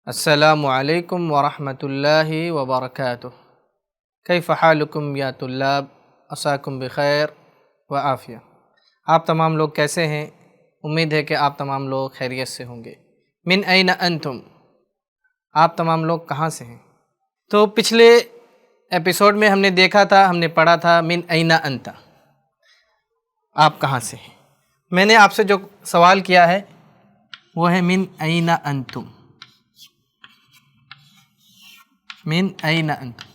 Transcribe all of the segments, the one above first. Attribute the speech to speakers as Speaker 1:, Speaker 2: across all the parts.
Speaker 1: अस्सलामु अलैकुम वरहमतुल्लाहि वबरकातुह। कैफ़ हालुकुम या तुल्लाब, असाकुम बिखैर व आफ़िया। आप तमाम लोग कैसे हैं? उम्मीद है कि आप तमाम लोग खैरियत से होंगे। मिन ऐन अंतुम, आप तमाम लोग कहाँ से हैं? तो पिछले एपिसोड में हमने पढ़ा था मिन ऐन अंता, आप कहाँ से हैं। मैंने आपसे जो सवाल किया है वो है मिन ऐन अंतुम, मिन ऐन अंतुम,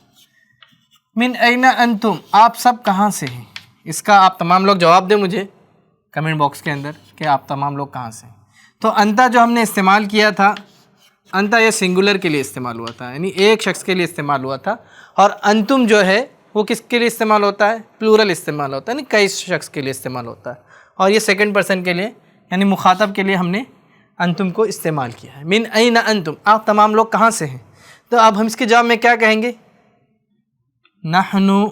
Speaker 1: मिन ऐन अंतुम, आप सब कहाँ से हैं। इसका आप तमाम लोग जवाब दें मुझे कमेंट बॉक्स के अंदर कि आप तमाम लोग कहाँ से हैं। तो अंता जो हमने इस्तेमाल किया था, अंता ये सिंगुलर के लिए इस्तेमाल हुआ था, यानी एक शख्स के लिए इस्तेमाल हुआ था। और अंतुम जो है वो किसके लिए इस्तेमाल होता है? प्लूरल इस्तेमाल होता है, यानी कई शख्स के लिए इस्तेमाल होता है। और ये सेकंड पर्सन के लिए यानी मुखातब के लिए हमने अंतुम को इस्तेमाल किया है। मिन ऐन अंतुम, आप तमाम लोग कहाँ से हैं। तो अब हम इसके जवाब में क्या कहेंगे? नहनु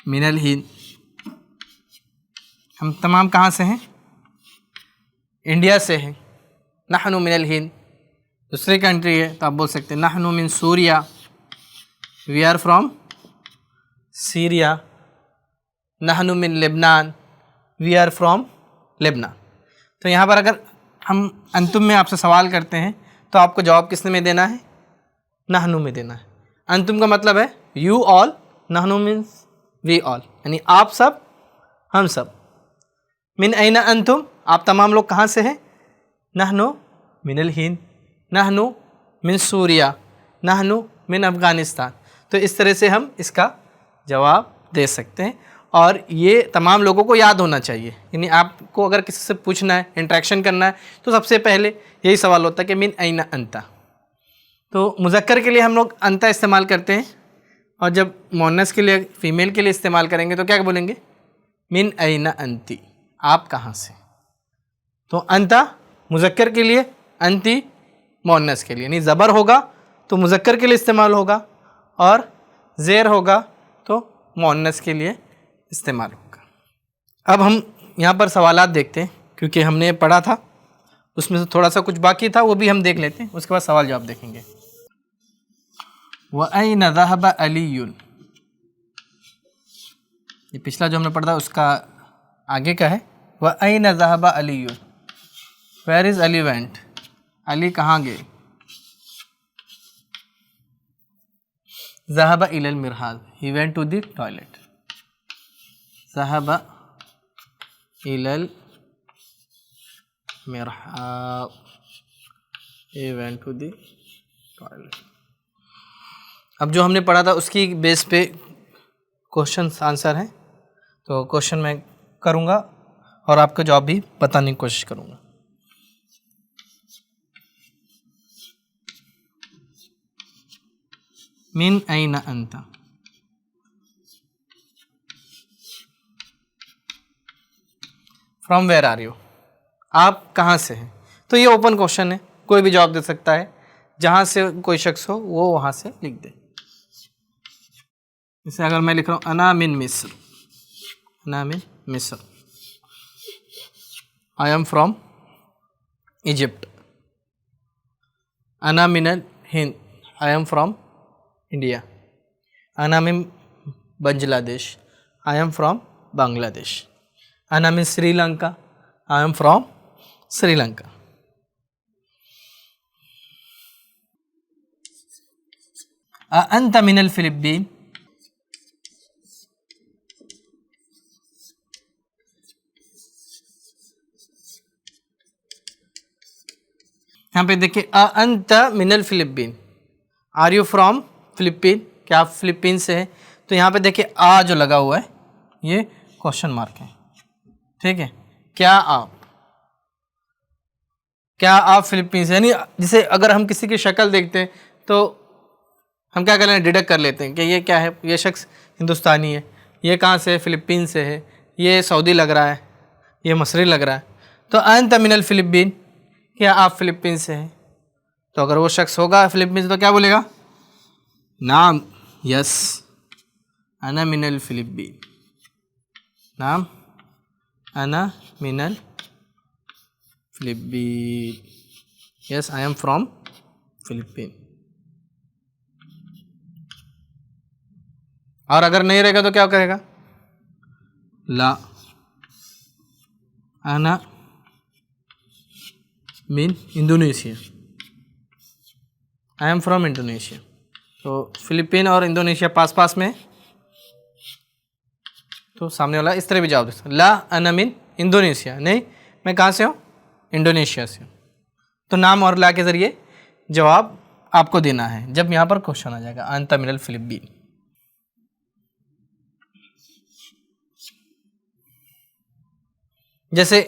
Speaker 1: मिनल हिंद, हम तमाम कहाँ से हैं? इंडिया से हैं। नहनु मिनल हिंद दूसरी कंट्री है तो आप बोल सकते हैं नहनु मिन सूरिया, वी आर फ्रॉम सीरिया। नहनु मिन लेबनान, वी आर फ्रॉम लेबनान। तो यहाँ पर अगर हम अंतुम में आपसे सवाल करते हैं तो आपको जवाब किसने में देना है? नहनु में देना है। अंतुम का मतलब है यू ऑल, नहनु मीन्स वी ऑल, यानी आप सब हम सब। मिन ऐन अंतुम, आप तमाम लोग कहाँ से हैं? नहनु मिनल हिंद, नहनु मिन सूरिया, नहनु मिन अफ़गानिस्तान। तो इस तरह से हम इसका जवाब दे सकते हैं और ये तमाम लोगों को याद होना चाहिए। यानी आपको अगर किसी से पूछना है, इंटरेक्शन करना है, तो सबसे पहले यही सवाल होता है कि मिन ऐन अंता। तो मुज़क्कर के लिए हम लोग अंता इस्तेमाल करते हैं और जब मुअन्नस के लिए, फ़ीमेल के लिए इस्तेमाल करेंगे तो क्या बोलेंगे? मिन ऐन अंती, आप कहाँ से। तो अंता मुज़क्कर के लिए, अंती मुअन्नस के लिए, यानी ज़बर होगा तो मुज़क्कर के लिए इस्तेमाल होगा और ज़ेर होगा तो मुअन्नस के लिए इस्तेमाल होगा। अब हम यहाँ पर सवालात देखते हैं, क्योंकि हमने पढ़ा था उसमें से थोड़ा सा कुछ बाकी था, वो भी हम देख लेते हैं, उसके बाद सवाल जवाब देखेंगे। व ऐन ज़हब अलीयुन, ये पिछला जो हमने पढ़ा था उसका आगे का है। व ऐन ज़हब अलीयुन, where is Ali went, Ali कहाँ गए। ज़हब इलल मिरहाल, he went to the toilet. ज़हब इलल मिरहाल, he went to the toilet. अब जो हमने पढ़ा था उसकी बेस पे क्वेश्चन आंसर हैं, तो क्वेश्चन मैं करूँगा और आपका जवाब भी बताने की कोशिश करूँगा। मिन ऐन अंता, फ्रॉम वेयर आर यू, आप कहाँ से हैं। तो ये ओपन क्वेश्चन है, कोई भी जवाब दे सकता है, जहाँ से कोई शख्स हो वो वहाँ से लिख दे। जैसे अगर मैं लिख रहा हूँ अना मिन मिस्र, अना मिन मिस्र, आई एम फ्रॉम इजिप्ट। अना मिनल हिंद, आई एम फ्रॉम इंडिया। अना मिन Bangladesh, I am from Bangladesh. अना मिन Sri Lanka, I am from Sri Lanka. अंत मिनल फिलिपीन, यहाँ पे देखिए अंत मिनल Philippine, are you from Philippine, क्या आप फिलिपीन से हैं। तो यहाँ पे देखिए आ जो लगा हुआ है ये क्वेश्चन मार्क है, ठीक है। क्या आप फिलिपीन से, यानी जिसे अगर हम किसी की शक्ल देखते हैं तो हम क्या कर लेते हैं? डिडक्ट कर लेते हैं कि ये क्या है, ये शख्स हिंदुस्तानी है, ये कहाँ से है? फिलिपीन से है, ये सऊदी लग रहा है, ये मसरी लग रहा है। तो अंत मिनल फिलिपीन, क्या आप फिलिपीन से हैं। तो अगर वो शख्स होगा फिलिपीन से तो क्या बोलेगा? नाम, यस, अना मिनल फिलिपीन, नाम अना मिनल Philippine. Yes I am from Philippine. और अगर नहीं रहेगा तो क्या करेगा, ला आना mean Indonesia, I am from Indonesia. तो फिलिपीन और इंडोनेशिया पास पास में, तो सामने वाला इस तरह भी जवाब दे सकता, ला आना मीन इंडोनेशिया, नहीं मैं कहाँ से हूँ, इंडोनेशिया से हूँ। तो नाम और ला के ज़रिए जवाब आपको देना है जब यहाँ पर क्वेश्चन आ जाएगा अंत मिनल फिलिपीन। जैसे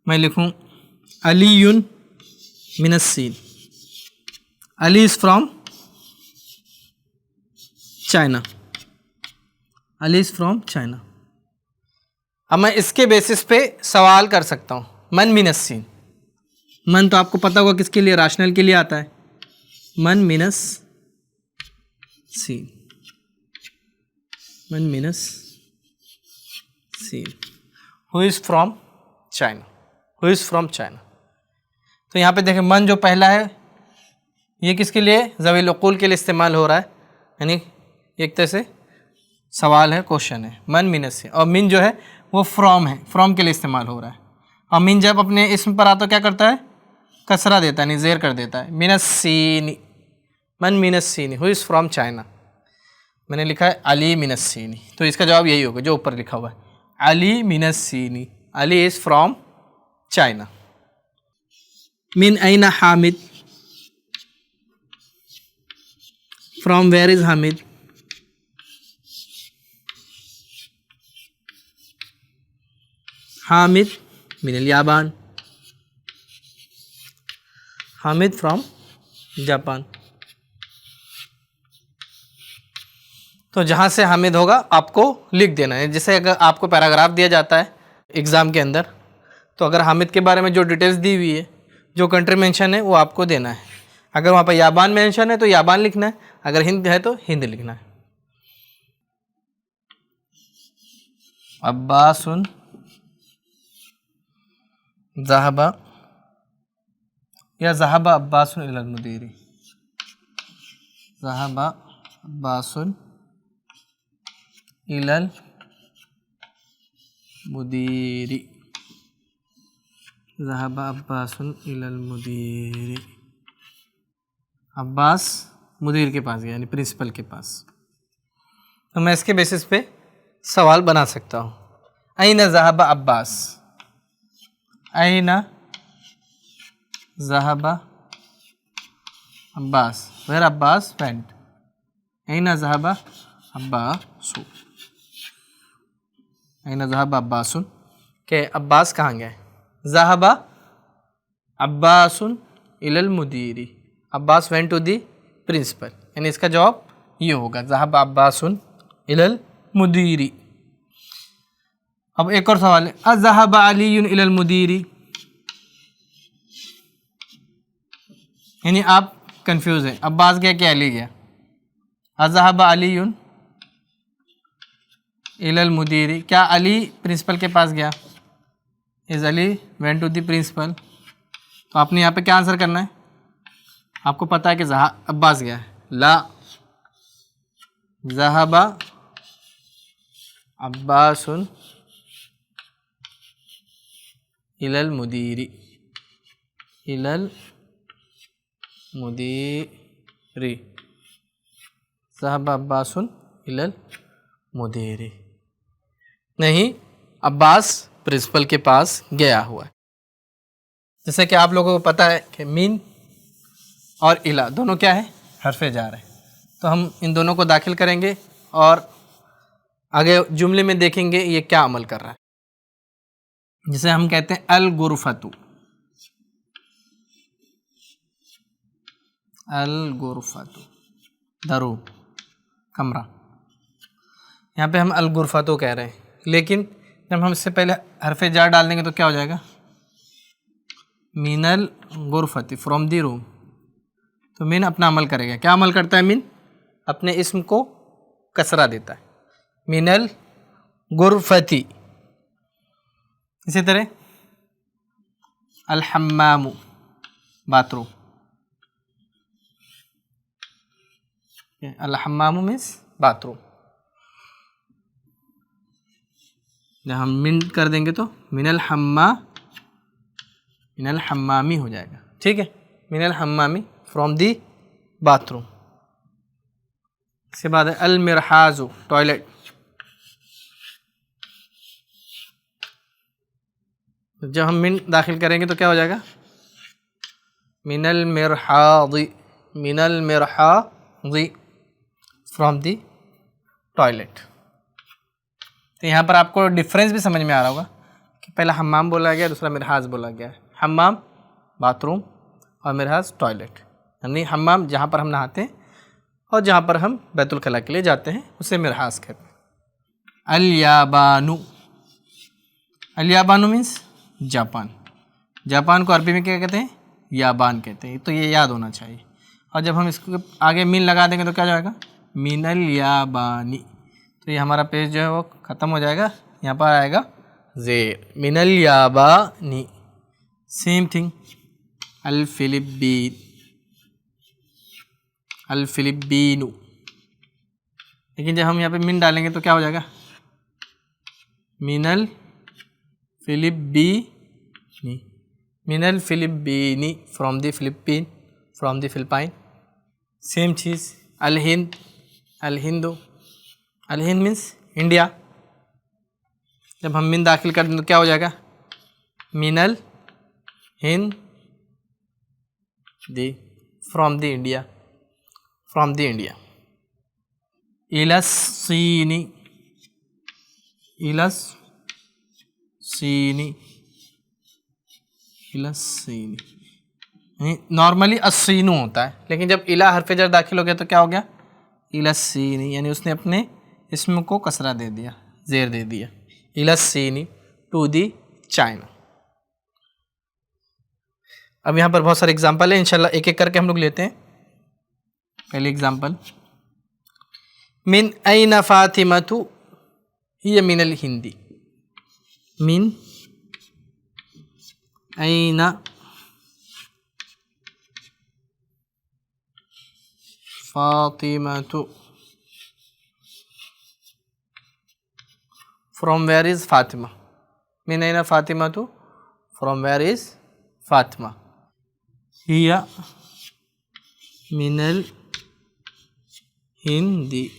Speaker 1: मैं लिखूं अलीयुन मिनस्सीन, Ali is from China, Ali is from China. अब मैं इसके बेसिस पे सवाल कर सकता हूं, मन मिनस्सीन, मन तो आपको पता होगा किसके लिए, राशनल के लिए आता है, मन मिनस सीन, मन मिनस सीन, who is from China, who is from China. तो यहाँ पे देखें मन जो पहला है ये किसके लिए, ज़वील उक़ूल के लिए इस्तेमाल हो रहा है, यानी एक तरह से सवाल है, क्वेश्चन है, मन मिनस से। और मिन जो है वो फ्रॉम है, फ्रॉम के लिए इस्तेमाल हो रहा है। और मिन जब अपने इसम पर आता है क्या करता है, कसरा देता है, यानी ज़ेर कर देता है, मिनस्सीनी, मन मिनस्सीनी, हु इज़ फ्रॉम चाइना। मैंने लिखा है अली मिनस्सीनी, तो इसका जवाब यही होगा जो ऊपर लिखा हुआ है, अली मिनस्सीनी, अली इज़ फ्रॉम चाइना। मिन ऐना हामिद, from where is Hamid, Hamid मिनल याबान, हामिद फ्रॉम जापान। तो जहाँ से हामिद होगा आपको लिख देना है। जैसे अगर आपको पैराग्राफ दिया जाता है एग्ज़ाम के अंदर, तो अगर हामिद के बारे में जो डिटेल्स दी हुई है, जो कंट्री मेंशन है वो आपको देना है। अगर वहाँ पर याबान मेंशन है तो याबान लिखना है, अगर हिंद है तो हिंद लिखना है। अब्बासुन ज़हबा या ज़हबा अब्बासुन इलल मुदीरी, ज़हबा अब्बासुन इलल मुदीरी, ज़हबा अब्बासुन इलल मुदीरी, अब्बास मुदीर के पास गया, यानी प्रिंसिपल के पास। तो मैं इसके बेसिस पे सवाल बना सकता हूँ, ऐना ज़हबा अब्बास, ऐना ज़हबा अब्बास, वेयर अब्बास वेंट, ऐना ज़हबा अब्बासु, ऐना ज़हबा अब्बासुन, के अब्बास कहाँ गए, ज़हबा अब्बासुन इलल मुदीरी, Abbas went to the principal, यानी इसका जवाब ये होगा, ज़हबा अब्बासुन इलल मुदीरी। अब एक और सवाल है, अज़हबा अलीयुन इलल मुदीरी, यानी आप कंफ्यूज हैं, अब्बास गया कि अली गया, अज़हबा अलीयुन इलल मुदीरी, क्या अली प्रिंसिपल के पास गया, is Ali went to the principal. तो आपने यहाँ पे क्या आंसर करना है, आपको पता है कि अब्बास गया है, ला ज़हबा अब्बासुन इलल मुदीरी, इलल मुदीरी, ज़हबा अब्बासुन इलल मुदीरी, नहीं अब्बास प्रिंसिपल के पास गया हुआ है। जैसे कि आप लोगों को पता है कि मीन और इला दोनों क्या है, हरफे जार है, तो हम इन दोनों को दाखिल करेंगे और आगे जुमले में देखेंगे ये क्या अमल कर रहा है। जिसे हम कहते हैं अल गुरफतु, अल गुरफतु दरू कमरा, यहाँ पे हम अल गुरफतु कह रहे हैं, लेकिन जब हम इससे पहले हरफे जार डाल देंगे तो क्या हो जाएगा, मिनल गुरफती फ्रॉम दी रूम। तो मिन अपना अमल करेगा, क्या अमल करता है, मिन अपने इस्म को कसरा देता है, मिनल गुरफती। इसी तरह अल हम्मामु बाथरूम, अल हम्मामु मीन्स बाथरूम। जब हम मिन कर देंगे तो मिनल हम्मामी हो जाएगा, ठीक है। मिनल हम्मामी फ्रॉम दी बाथरूम। इसके बाद है अल मिरहाजु टॉयलेट। जब हम मिन दाखिल करेंगे तो क्या हो जाएगा, मिनल मिरहादी फ्रॉम दी टॉयलेट। तो यहाँ पर आपको डिफरेंस भी समझ में आ रहा होगा कि पहला हम्माम बोला गया, दूसरा मिरहाज बोला गया है। हम्माम बाथरूम और मिरहाज टॉयलेट, यानी हम्माम जहाँ पर हम नहाते हैं और जहाँ पर हम बैतुल खला के लिए जाते हैं उसे मिरहाज कहते हैं। अल याबानु मीन्स जापान। जापान को अरबी में क्या कहते हैं, याबान कहते हैं, तो ये याद होना चाहिए। और जब हम इसको आगे मीन लगा देंगे तो क्या जाएगा, मिनल याबानी। तो ये हमारा पेज जो है वो ख़त्म हो जाएगा, यहाँ पर आएगा ज़ेर, मिनल याबानी। सेम थिंग अल फिलिपीनु। लेकिन जब हम यहाँ पे मिन डालेंगे तो क्या हो जाएगा, मिनल फिलिपीनी फ्रॉम द फिलिपाइन। सेम चीज़ अल हिंदू मीन्स इंडिया। जब हम मिन दाखिल कर दें तो क्या हो जाएगा, मिनल हिंद दी फ्रॉम द इंडिया। इलस्सीनी नॉर्मली अस्सीनू होता है, लेकिन जब इला हरफ जर दाखिल हो गया तो क्या हो गया, इलस्सीनी, यानी उसने अपने इसम को कसरा दे दिया, ज़ेर दे दिया। इलस्सीनी टू दी चाइना। अब यहाँ पर बहुत सारे एग्जाम्पल है, इंशाल्लाह एक एक करके हम लोग लेते हैं। पहले एग्जाम्पल, मिन ऐना फातिमतु हिय मिनल हिंदी। मिन ऐना फातिमतु, फ्रॉम वेयर इज़ फातिमा। मिन ऐना फातिमतु, from where is Fatima. Here Minal Hindi,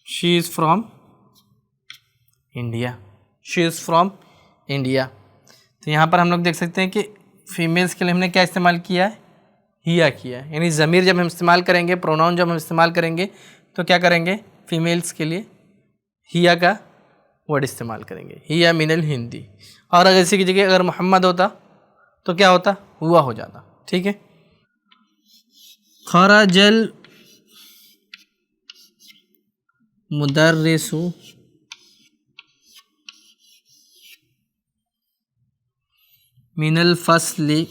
Speaker 1: she is from India. तो यहाँ पर हम लोग देख सकते हैं कि फीमेल्स के लिए हमने क्या इस्तेमाल किया है, हिया किया है। यानी ज़मीर जब हम इस्तेमाल करेंगे, प्रोनाउन जब हम इस्तेमाल करेंगे तो क्या करेंगे, फीमेल्स के लिए हिया का वर्ड इस्तेमाल करेंगे, हिया मिनल हिंदी। और अगर इसी की जगह अगर मोहम्मद होता तो क्या होता, हुआ हो जाता, ठीक है। खरजल मुदर्रिसु मिनल फस्ली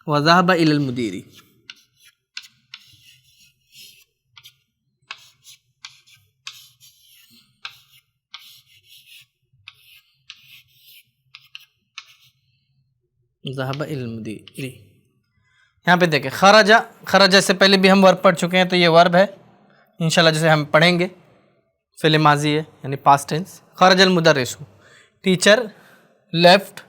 Speaker 1: व ज़हब इलल मुदीरी। ज़हब इलल मुदीरी, यहाँ पे देखें खरजा से पहले भी हम वर्ब पढ़ चुके हैं, तो ये वर्ब है इंशाल्लाह जिसे हम पढ़ेंगे। फ़िल माजी है यानी पास्ट टेंस। खरजल मुदर्रिसु, टीचर लेफ्ट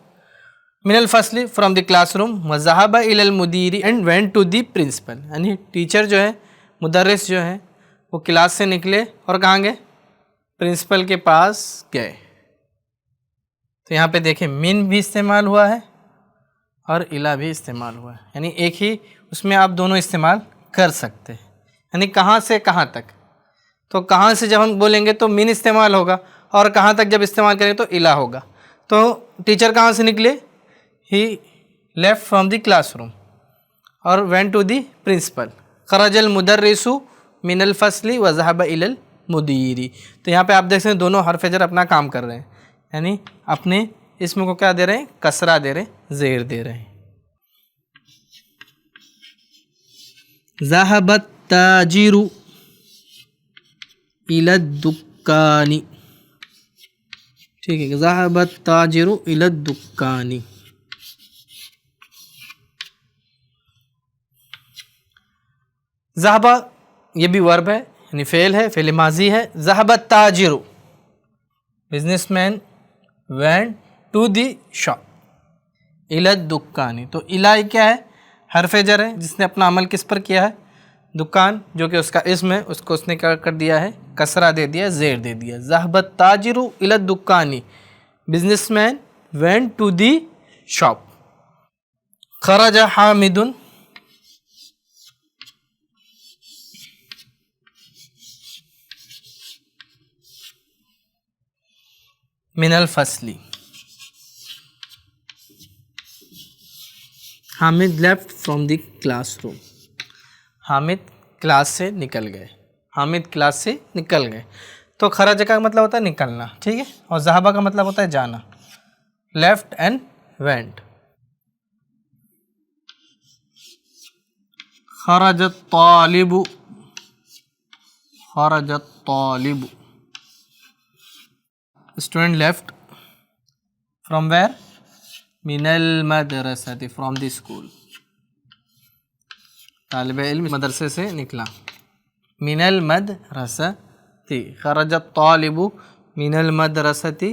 Speaker 1: मिनल फसली फ्रॉम द क्लासरूम व ज़हब इलल मुदीरी and went to the principal. यानी टीचर जो है, मुदर्रिस जो है, वो क्लास से निकले और कहाँ गए, प्रिंसिपल के पास गए। तो यहाँ पे देखें मिन भी इस्तेमाल हुआ है और इला भी इस्तेमाल हुआ है, यानी एक ही उसमें आप दोनों इस्तेमाल कर सकते हैं। यानी कहाँ से कहाँ तक, तो कहाँ से जब हम बोलेंगे तो मिन इस्तेमाल होगा, और कहाँ तक जब इस्तेमाल करें तो इला होगा। तो टीचर कहाँ से निकले, ही लेफ्ट फ्रॉम द क्लासरूम और वेंट टू द प्रिंसिपल। खरजल मुदर्रिसु मिनल फसली व ज़हब इलल मुदीरी। तो यहाँ पे आप देख सकते हैं दोनों हरफ जर अपना काम कर रहे हैं, यानी अपने इसमें को क्या दे रहे हैं, कसरा दे रहे हैं, ज़ेर दे रहे हैं। ज़हबत ताजिरु इलद दुक्कानी, ठीक है, ज़हबत ताजिरु इला दुक्कानी। ज़हबा ये भी वर्ब है, यानी फ़ेल है, फ़ेल माजी है। ज़हबत ताजिरु, businessman went to the shop, इला दुक्कानी, तो इला क्या है, हरफ जर है जिसने अपना अमल किस पर किया है, दुकान, जो कि उसका इस्म है, उसको उसने क्या कर दिया है, कसरा दे दिया, ज़ेर दे दिया। ज़हबत ताजिरु इला दुक्कानी, businessman went to the shop. खरज हामिदुन, मिनल फसली, Hamid left from the classroom, Hamid class से निकल गए, हामिद क्लास से निकल गए। तो खराज का मतलब होता है निकलना, ठीक है, और ज़हाबा का मतलब होता है जाना, लेफ्ट एंड वेंट। खरजत तालिबु, खरजत तालिबु, स्टूडेंट लेफ्ट फ्रॉम वेयर, मिनल मदरसती, फ्रॉम द स्कूल, तालिब इल्म मदरसे से निकला, मिनल मदरसती, खरजत तालिबु मिनल मदरसती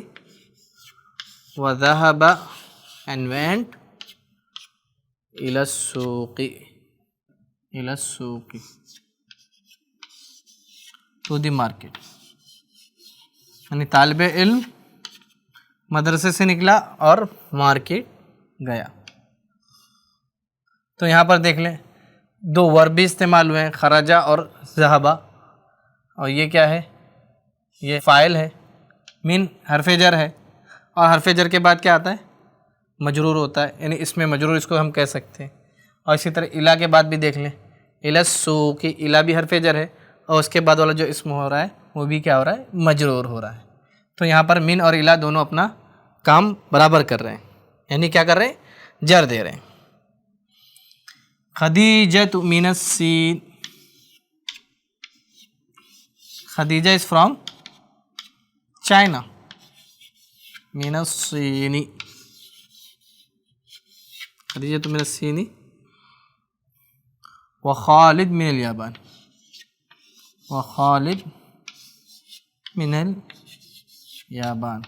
Speaker 1: व ज़हब एंड वेंट इला सूक़ी, इला सूक़ी, टू द मार्केट, यानी तालिब इल्म मदरसे से निकला और मार्केट गया। तो यहाँ पर देख लें, दो वर्ब भी इस्तेमाल हुए हैं, खराजा और ज़हबा, और ये क्या है, ये फ़ाइल है, मिन हरफ जर है, और हरफ जर के बाद क्या आता है, मजरूर होता है, यानी इसमें मजरूर इसको हम कह सकते हैं। और इसी तरह इला के बाद भी देख लें, इला सूक़ी, इला भी हरफ जर है, और उसके बाद वाला जो इसम हो रहा है वो भी क्या हो रहा है, मजरूर हो रहा है। तो यहाँ पर मिन और इला दोनों अपना काम बराबर कर रहे हैं, यानी क्या कर रहे हैं, जर दे रहे हैं। खदीजत मिनस सीन, खदीजा इज फ्रॉम चाइना, मिनस सीनी, खदीजत मिनस सीनी व खालिद मिनल याबान, व खालिद मिनल याबान।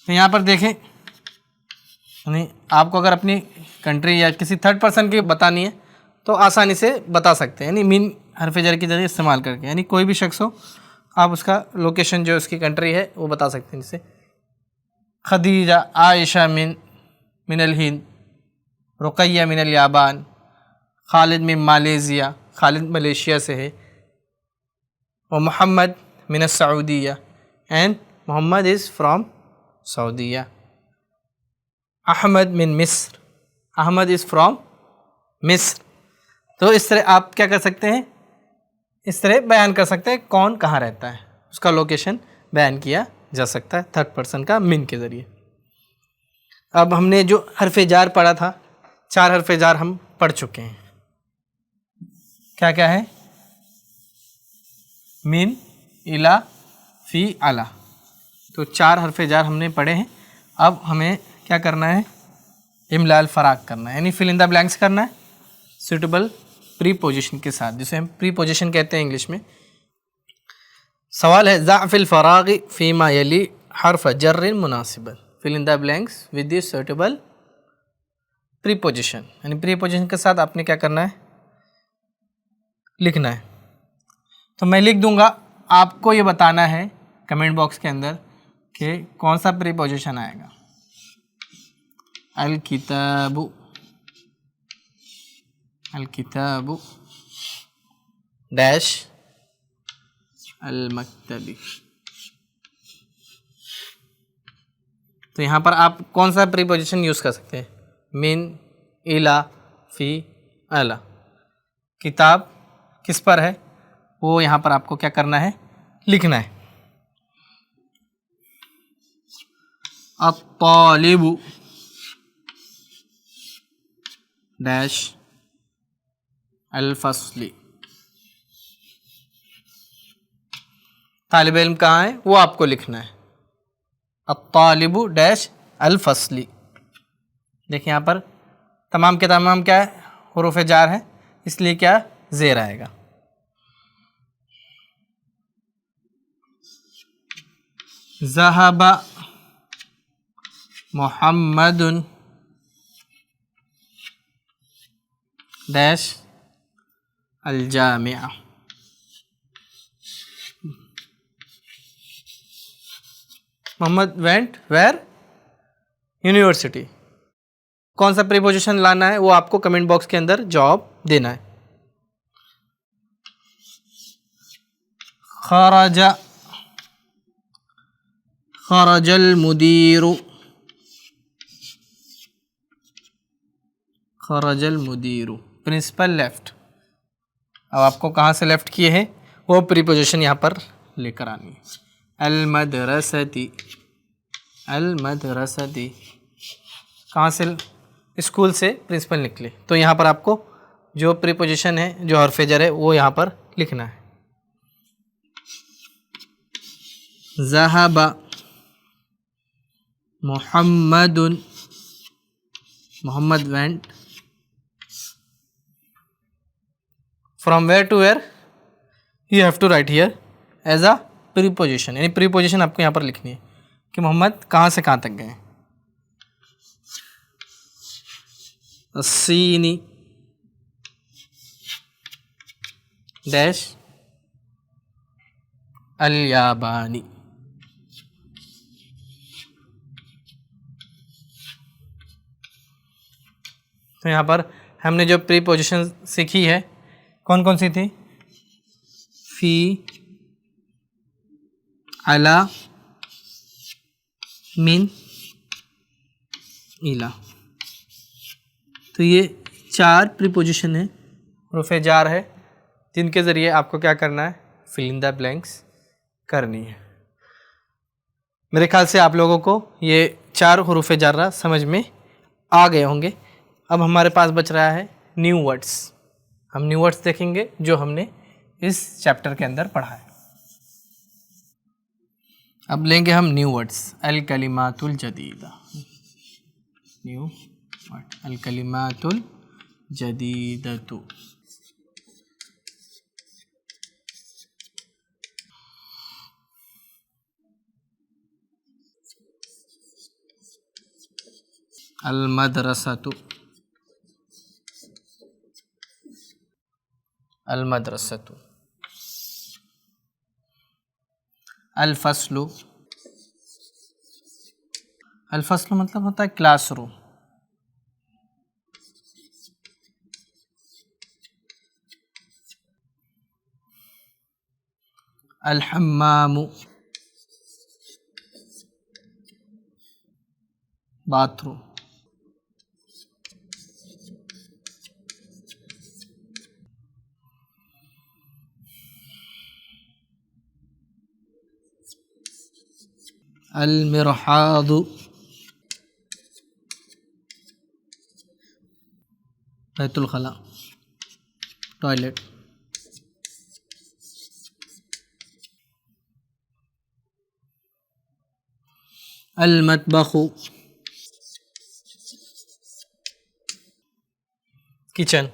Speaker 1: तो यहाँ पर देखें, यानी आपको अगर अपनी कंट्री या किसी थर्ड पर्सन की बतानी है तो आसानी से बता सकते हैं, यानी मिन हरफ जर के जरिए इस्तेमाल करके, यानी कोई भी शख्स हो आप उसका लोकेशन जो उसकी कंट्री है वो बता सकते हैं। जैसे खदीजा आयशा मिनल हिंद, रुकैया मिनल याबान, खालिद मिन मालेशिया, खालिद मलेशिया से है, और मोहम्मद मिन सऊदीया, एंड मोहम्मद इज़ फ्रॉम सऊदीया, अहमद मिन मिस्र, अहमद इज़ फ्रॉम मिस्र। तो इस तरह आप क्या कर सकते हैं, इस तरह बयान कर सकते हैं कौन कहाँ रहता है, उसका लोकेशन बयान किया जा सकता है थर्ड पर्सन का मिन के ज़रिए। अब हमने जो हरफ जार पढ़ा था, 4 हरफ जार हम पढ़ चुके हैं, क्या क्या है, मिन, इला, फ़ी, अला, तो 4 हरफ जार हमने पढ़े हैं। अब हमें क्या करना है, इमलाल फ़राक करना है, यानी फिल इन द ब्लैंक्स करना है सूटेबल प्रीपोजिशन के साथ, जिसे हम प्रीपोजिशन कहते हैं इंग्लिश में। सवाल है, ज़अफ़िल फ़राग़ि फ़ीमा यली हर्फ़ जर्रिन मुनासिबन, fill in the blanks with the suitable preposition, यानी प्रीपोजिशन के साथ आपने क्या करना है, लिखना है। तो मैं लिख दूंगा, आपको ये बताना है कमेंट बॉक्स के अंदर कि कौन सा प्रीपोजिशन आएगा। अल किताबु, अल किताबु डैश अल मक्तबी। तो यहाँ पर आप कौन सा प्रीपोजिशन यूज़ कर सकते हैं, मिन, इला, फ़ी, अला। किताब किस पर है वो यहाँ पर आपको क्या करना है, लिखना है। अत्तालिबु डैश अल फस्ली, तालिब इल्म कहाँ है वो आपको लिखना है। अत्तालिबु डैश अल फसली। देखिए यहाँ पर तमाम के तमाम क्या है, हुरूफ जार है, इसलिए क्या ज़ेर आएगा। ज़हबा मुहम्मदुन डैश अल जामिया। Mohammed went where university. कौन सा प्रीपोजिशन लाना है वो आपको कमेंट बॉक्स के अंदर जवाब देना है। खराजा खरजल मुदीरु, खरजल मुदीरु प्रिंसिपल लेफ्ट। अब आपको कहाँ से लेफ्ट किए हैं वो प्रीपोजिशन यहाँ पर लेकर आनी है। अल मदरसती, अल मदरसती कहाँ से, स्कूल से प्रिंसिपल निकले, तो यहाँ पर आपको जो प्रीपोजिशन है जो हर्फ जर है वो यहाँ पर लिखना है। ज़हबा मुहम्मदुन, Mohammed went from where to where, you have to write here as a preposition, यानी प्रीपोजिशन आपको यहाँ पर लिखनी है कि मोहम्मद कहाँ से कहाँ तक गए। सीनी डैश अल याबानी। तो यहाँ पर हमने जो प्रीपोजिशन सीखी है कौन कौन सी थी, फी, अला, मिन, इला। तो ये 4 प्रीपोजिशन है, हुरूफ जार है, जिनके ज़रिए आपको क्या करना है, फिल इन द ब्लैंक्स करनी है। मेरे ख्याल से आप लोगों को ये 4 हुरूफ जारा समझ में आ गए होंगे। अब हमारे पास बच रहा है न्यू वर्ड्स। हम न्यू वर्ड्स देखेंगे जो हमने इस चैप्टर के अंदर पढ़ा है। अब लेंगे हम न्यू वर्ड्स। अल कलिमातुल जदीदा, न्यू वर्ड, अल कलिमातुल जदीदतु। अल मदरसतु, अल मदरसतु। अल फस्लु, अल फस्लु मतलब होता है क्लासरूम। अल हम्मामु, बाथरूम। अल मिरहादु, बैतुल खला, टॉयलेट। अल मतबखु, किचन।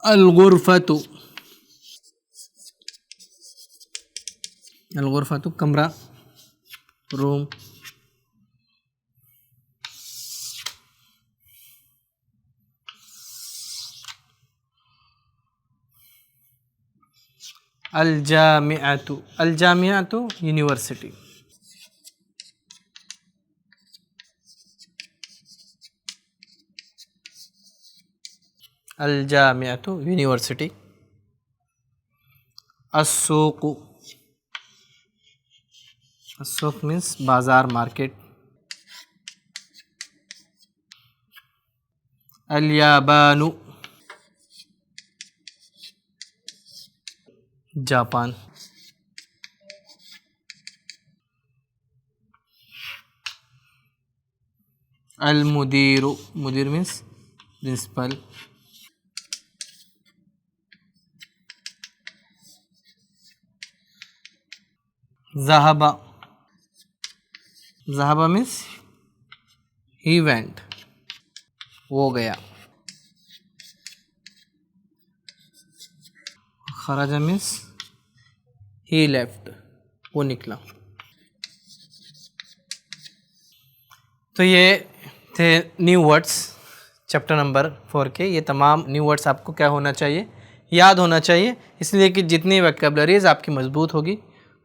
Speaker 1: अल गुरफतु, अल गुरफतु कमरा, रूम। अल जामिअतु, अल जामिअतु यूनिवर्सिटी। अल जामिअतु यूनिवर्सिटी। अस्सूक़ु, अस्सूक़ मीन्स बाज़ार, मार्केट। अल याबानु, जापान। अल मुदीरु, मुदीर मीन्स प्रिंसिपल। ज़हाबा, ज़हाबा मीन्स ही वेंट, वो गया। खराजा मीन्स ही लेफ्ट, वो निकला। तो ये थे न्यू वर्ड्स चैप्टर नंबर 4 के। ये तमाम न्यू वर्ड्स आपको क्या होना चाहिए, याद होना चाहिए, इसलिए कि जितनी वोकैबुलरीज आपकी मजबूत होगी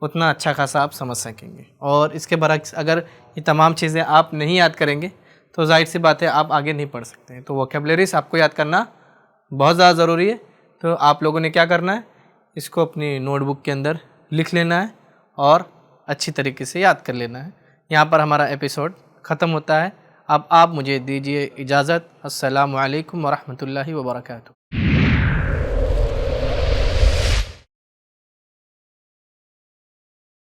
Speaker 1: उतना अच्छा खासा आप समझ सकेंगे। और इसके बरक्स अगर ये तमाम चीज़ें आप नहीं याद करेंगे तो जाहिर सी बात है आप आगे नहीं पढ़ सकते हैं। तो वोकैबुलरीज आपको याद करना बहुत ज़्यादा ज़रूरी है। तो आप लोगों ने क्या करना है, इसको अपनी नोटबुक के अंदर लिख लेना है और अच्छी तरीके से याद कर लेना है। यहाँ पर हमारा एपिसोड ख़त्म होता है। अब आप मुझे दीजिए इजाज़त। अस्सलामु अलैकुम वरहमतुल्लाहि वबरकातुहू।